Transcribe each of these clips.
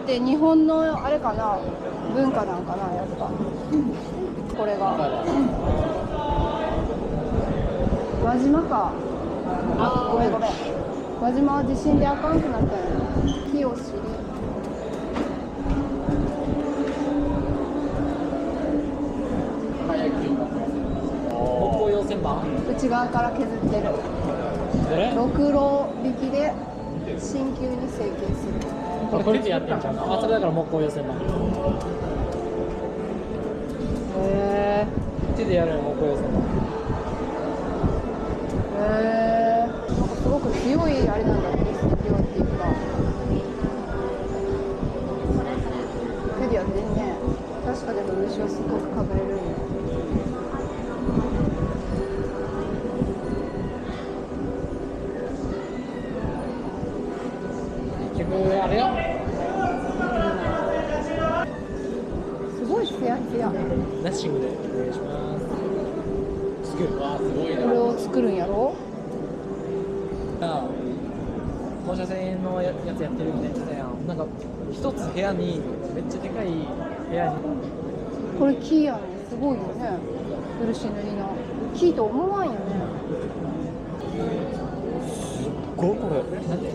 って日本のあれかな、文化なんかな、やっぱ。これが輪島か。あ、ごめんごめん。輪島は地震であかんくなったんや。木を知り。木工用旋盤内側から削ってる。ろくろ引きで鍼灸に成形する。これ手でやってんじゃん。あ、それだから木工用旋盤。へ手でやるよ木工用旋盤。え。なんかすごく強いあれなんだって、石器はっていうか。手でやってんね。確かでも漆はすごくかぶれるんだ。結局あれよ。すごいツヤツヤ。ナッシングでお願いします。作る。わあすごいな。これを作るんやろ。放射線のやつやってるみたいな言ってたやん。なんか一つ部屋にめっちゃでかい部屋に。これ木やね。すごいよね。漆塗りの木と思わんよね。すっごいこれ。なんで？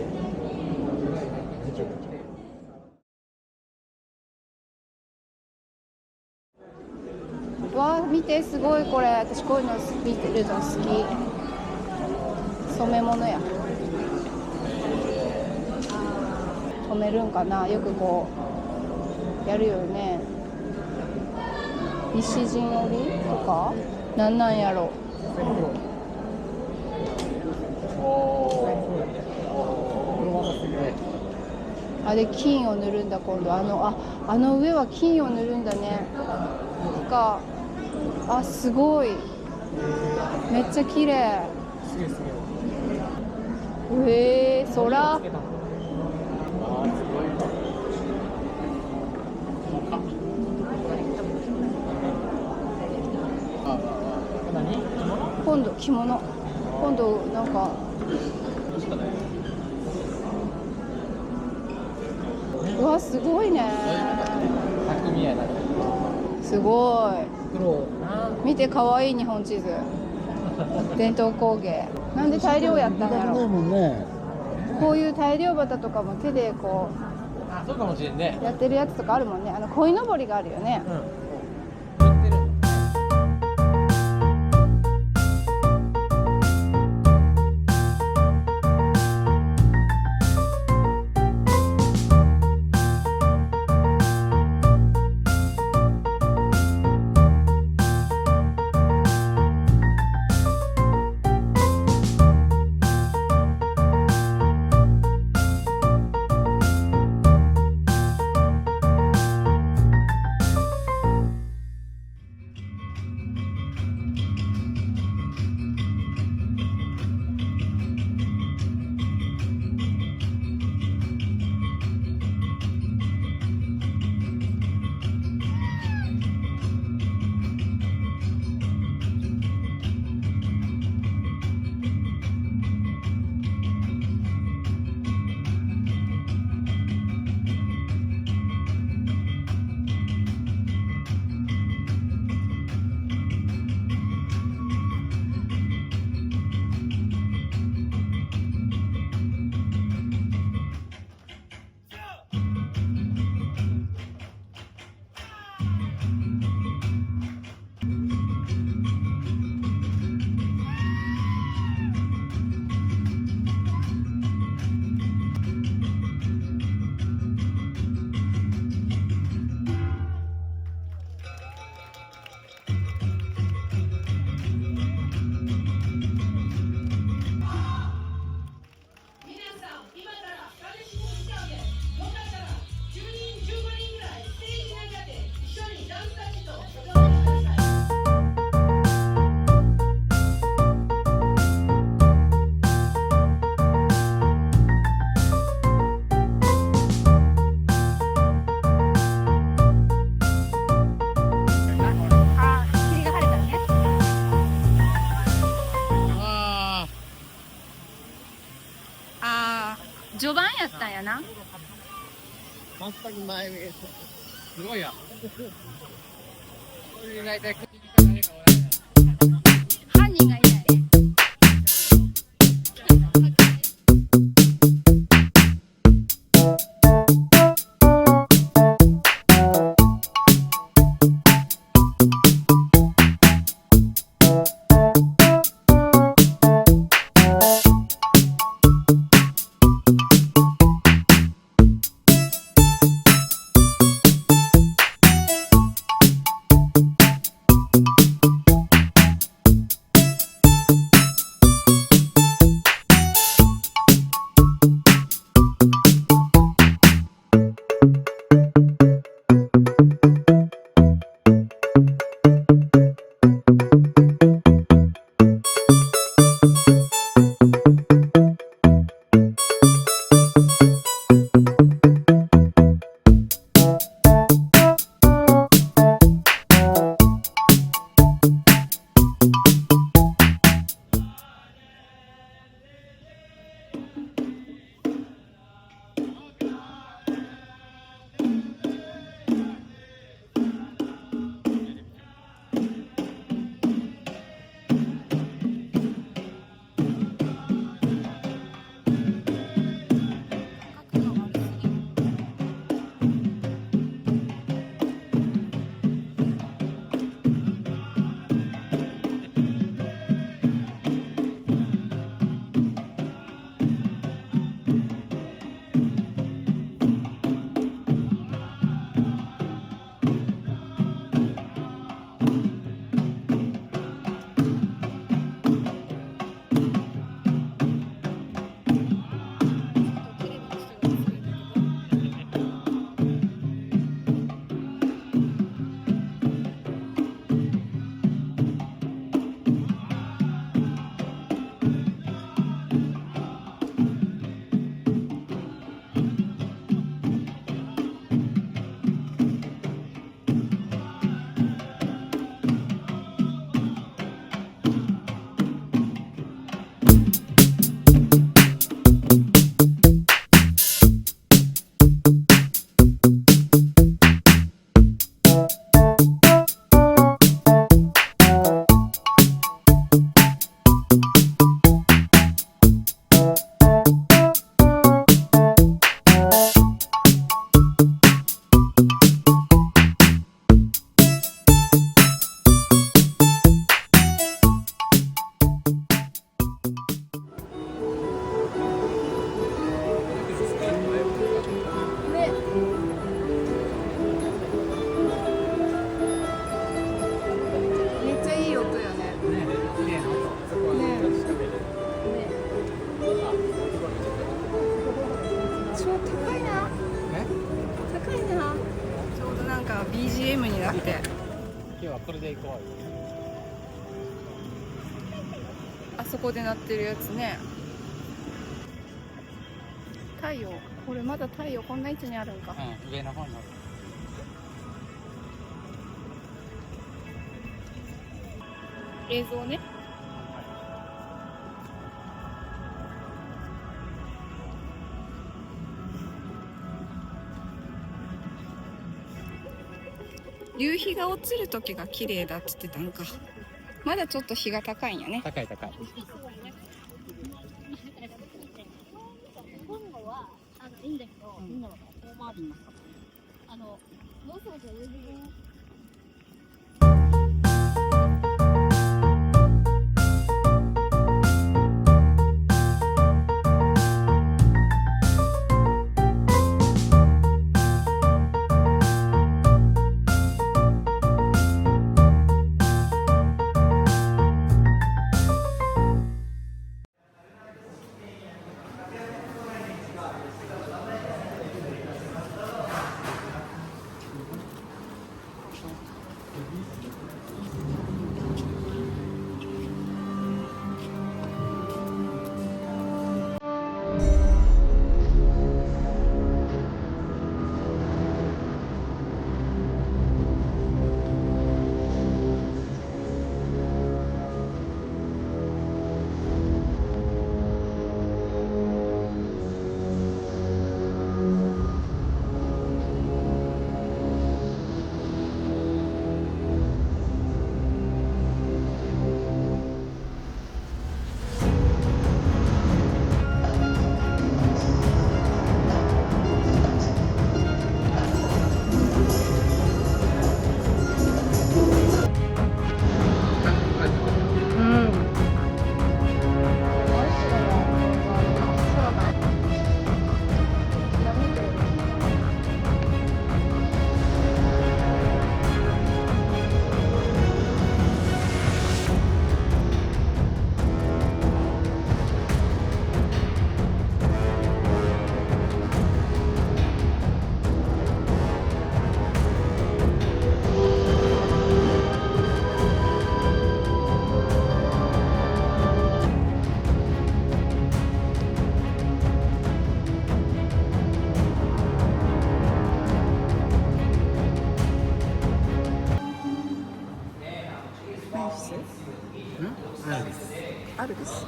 わあ見て、すごいこれ。私こういうの見てるの好き。染め物や。染めるんかな、よくこうやるよね。西陣織とかなんなんやろ。あれ金を塗るんだ今度。あの上は金を塗るんだね。か、あ、すごい。めっちゃ綺麗。すげえすげえ。空。今度着物。今度なんか。うわ、すごいね。匠やな。すごい。黒。見て、かわいい日本地図。伝統工芸。なんで大量やったんやろ。こういう大漁旗とかも手でこう。あ、そうかもしれんね。やってるやつとかあるもんね。鯉のぼりがあるよね。序盤やったんやな。全く前見えて。すごいや。これ大体口に犯人がいない。めっちゃいい音よね。超高いな。高いな。ちょうどなんか BGM になって。今日はこれで行こうよ。あそこで鳴ってるやつね。太陽。これまだ太陽こんな位置にあるんか。うん、上の方にある。映像ね。夕日が落ちる時が綺麗だって言ってたんか。まだちょっと日が高いんやね。高い高い。今後はいいんだけど、みんなは遠回りになったもうそろそろ上でアルビス。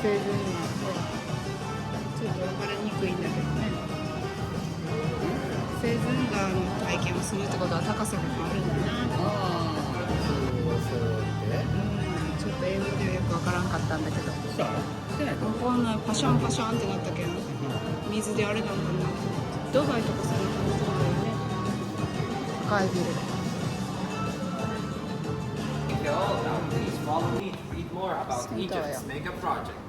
製図になってちょっと分かりにくいんだけどね。製図画の体験をするってことは高さが変わるんだな。ちょっと英語ではよく分からんかったんだけど。こんなパシャンパシャンってなったけど、水であれなんかな。ドバイとかそんな感じなんだよね。高いビル。Please follow me to read more about Egypt's mega project.